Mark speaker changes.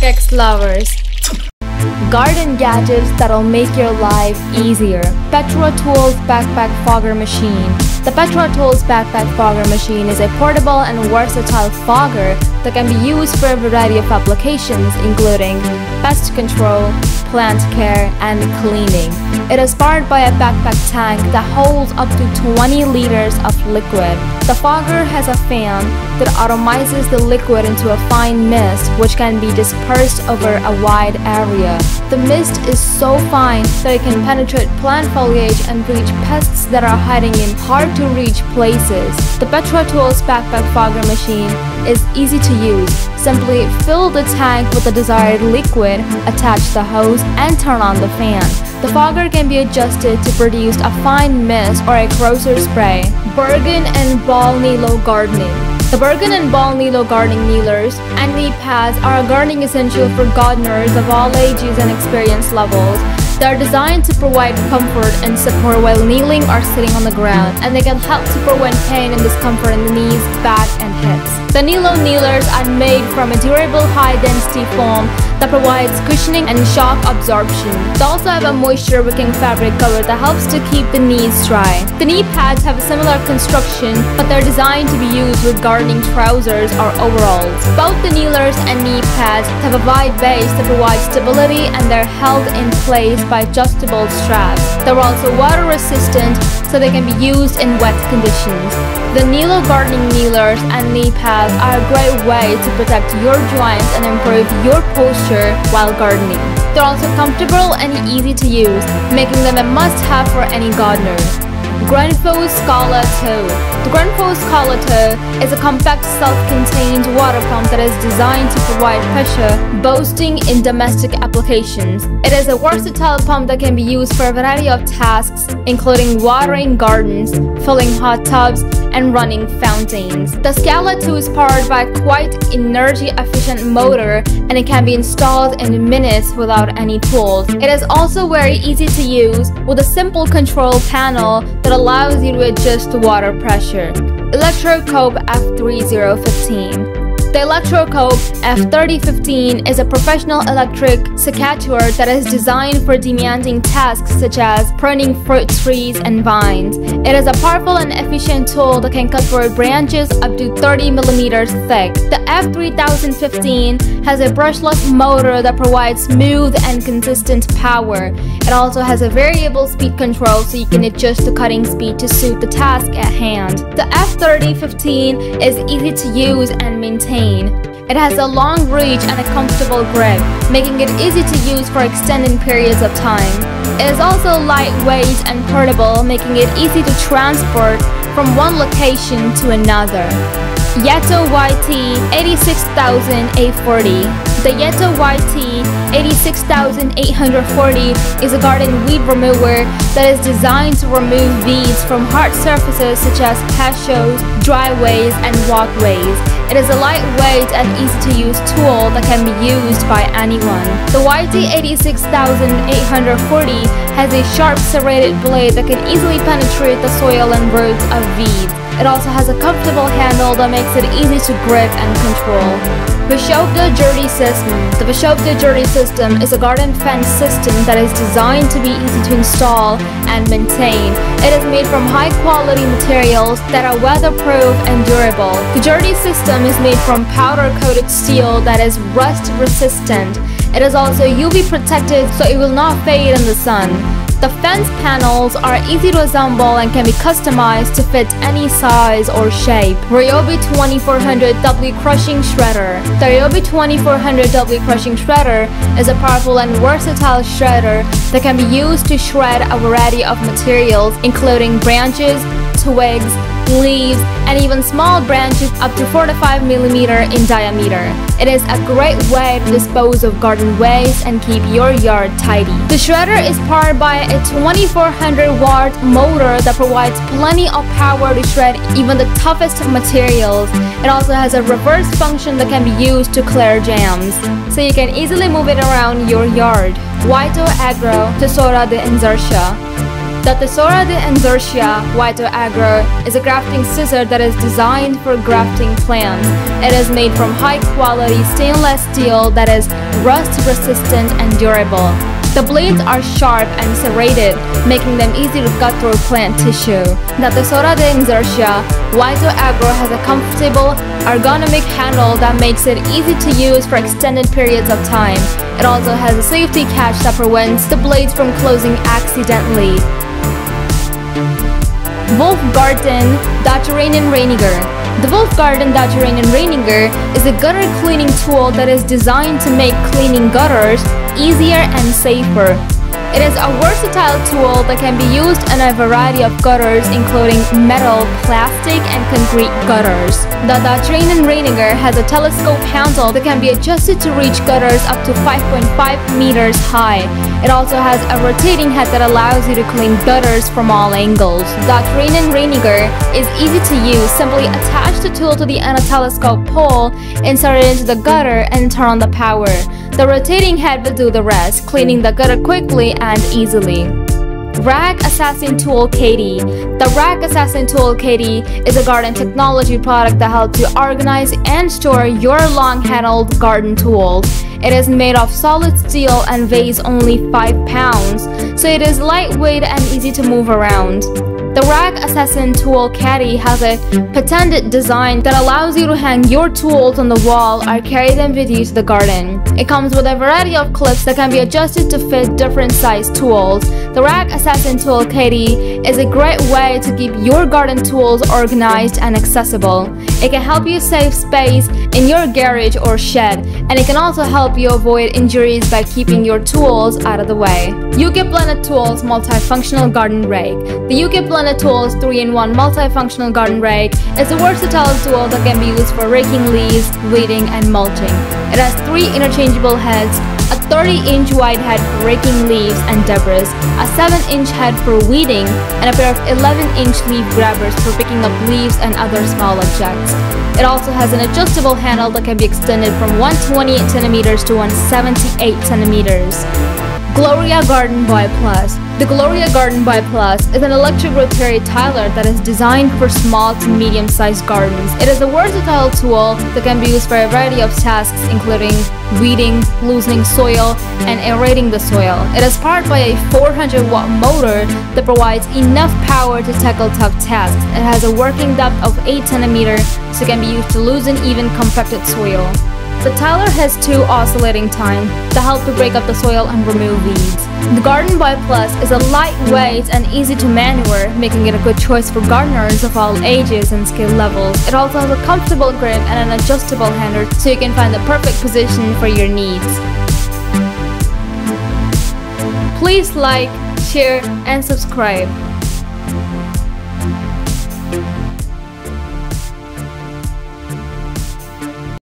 Speaker 1: Xlovers. Garden gadgets that'll make your life easier. PetraTools Backpack Fogger Machine. The PetraTools Backpack Fogger Machine is a portable and versatile fogger that can be used for a variety of applications, including pest control, plant care, and cleaning. It is powered by a backpack tank that holds up to 20 liters of liquid. The fogger has a fan that atomizes the liquid into a fine mist, which can be dispersed over a wide area. The mist is so fine that it can penetrate plant foliage and reach pests that are hiding in hard-to-reach places. The PetraTools Backpack Fogger Machine is easy to use. Simply fill the tank with the desired liquid, attach the hose, and turn on the fan. The fogger can be adjusted to produce a fine mist or a corrosive spray. Burgon and Ball Kneelo Gardening. The Burgon and Ball Kneelo gardening kneelers and knee pads are a gardening essential for gardeners of all ages and experience levels. They are designed to provide comfort and support while kneeling or sitting on the ground, and they can help to prevent pain and discomfort in the knees, back, and hips. The Kneelo kneelers are made from a durable high-density foam that provides cushioning and shock absorption. They also have a moisture-wicking fabric cover that helps to keep the knees dry. The knee pads have a similar construction, but they're designed to be used with gardening trousers or overalls. Both the kneelers and knee pads have a wide base that provides stability, and they're held in place by adjustable straps. They're also water resistant, so they can be used in wet conditions. The Kneelo gardening kneelers and knee pads are a great way to protect your joints and improve your posture while gardening. They're also comfortable and easy to use, making them a must-have for any gardener. Grundfos SCALA2. The Grundfos SCALA2 is a compact self-contained water pump that is designed to provide pressure boosting in domestic applications. It is a versatile pump that can be used for a variety of tasks, including watering gardens, filling hot tubs, and running fountains. The SCALA2 is powered by a quite energy-efficient motor, and it can be installed in minutes without any tools. It is also very easy to use with a simple control panel that allows you to adjust the water pressure. Electrocoup F3015. The Electrocoup F3015 is a professional electric secateur that is designed for demanding tasks such as pruning fruit trees and vines. It is a powerful and efficient tool that can cut through branches up to 30 mm thick. The F3015 has a brushless motor that provides smooth and consistent power. It also has a variable speed control, so you can adjust the cutting speed to suit the task at hand. The F3015 is easy to use and maintain. It has a long reach and a comfortable grip, making it easy to use for extended periods of time. It is also lightweight and portable, making it easy to transport from one location to another. YATO YT 86840. The YATO YT 86840 is a garden weed remover that is designed to remove weeds from hard surfaces such as patios, driveways, and walkways. It is a lightweight and easy-to-use tool that can be used by anyone. The YT 86840 has a sharp serrated blade that can easily penetrate the soil and roots of weeds. It also has a comfortable handle that makes it easy to grip and control. VESHOVDA Gjerdesystem. The VESHOVDA Gjerdesystem is a garden fence system that is designed to be easy to install and maintain. It is made from high-quality materials that are weatherproof and durable. The Gjerdesystem is made from powder-coated steel that is rust-resistant. It is also UV protected, so it will not fade in the sun. The fence panels are easy to assemble and can be customized to fit any size or shape. Ryobi 2400W Crushing Shredder. The Ryobi 2400W Crushing Shredder is a powerful and versatile shredder that can be used to shred a variety of materials, including branches, twigs, leaves, and even small branches up to 45 mm in diameter. It is a great way to dispose of garden waste and keep your yard tidy. The shredder is powered by a 2400-watt motor that provides plenty of power to shred even the toughest materials. It also has a reverse function that can be used to clear jams, so you can easily move it around your yard. Vito Agro Tesoura de enxertia. The Tesoura de enxertia Vito Agro is a grafting scissor that is designed for grafting plants. It is made from high-quality stainless steel that is rust-resistant and durable. The blades are sharp and serrated, making them easy to cut through plant tissue. The Tesoura de enxertia Vito Agro has a comfortable, ergonomic handle that makes it easy to use for extended periods of time. It also has a safety catch that prevents the blades from closing accidentally. WOLF-Garten Dachrinnenreiniger. The WOLF-Garten Dachrinnenreiniger is a gutter cleaning tool that is designed to make cleaning gutters easier and safer. It is a versatile tool that can be used in a variety of gutters, including metal, plastic, and concrete gutters. The Dachrinnenreiniger has a telescope handle that can be adjusted to reach gutters up to 5.5 meters high. It also has a rotating head that allows you to clean gutters from all angles. The Dachrinnenreiniger is easy to use. Simply attach the tool to the end of the telescope pole, insert it into the gutter, and turn on the power. The rotating head will do the rest, cleaning the gutter quickly and easily. Rake Assassin Tool Caddy. The Rake Assassin Tool Caddy is a garden technology product that helps you organize and store your long-handled garden tools. It is made of solid steel and weighs only 5 pounds, so it is lightweight and easy to move around. The Rake Assassin Tool Caddy has a patented design that allows you to hang your tools on the wall or carry them with you to the garden. It comes with a variety of clips that can be adjusted to fit different size tools. The Rake Assassin Tool Caddy is a great way to keep your garden tools organized and accessible. It can help you save space in your garage or shed, and it can also help you avoid injuries by keeping your tools out of the way. UK Blended Tools Multifunctional Garden Rake. The UK Blended Tools 3-in-1 Multifunctional Garden Rake is a versatile tool that can be used for raking leaves, weeding, and mulching. It has 3 interchangeable heads, a 30-inch wide head for raking leaves and debris, a 7-inch head for weeding, and a pair of 11-inch leaf grabbers for picking up leaves and other small objects. It also has an adjustable handle that can be extended from 120 cm to 178 cm. Gloria Gardenboy Plus. The Gloria Gardenboy Plus is an electric rotary tiller that is designed for small to medium-sized gardens. It is a versatile tool that can be used for a variety of tasks, including weeding, loosening soil, and aerating the soil. It is powered by a 400-watt motor that provides enough power to tackle tough tasks. It has a working depth of 8 cm, so it can be used to loosen even compacted soil. The tiller has 2 oscillating time that help to break up the soil and remove weeds. The Gardenboy Plus is a lightweight and easy to maneuver, making it a good choice for gardeners of all ages and skill levels. It also has a comfortable grip and an adjustable hander, so you can find the perfect position for your needs. Please like, share, and subscribe.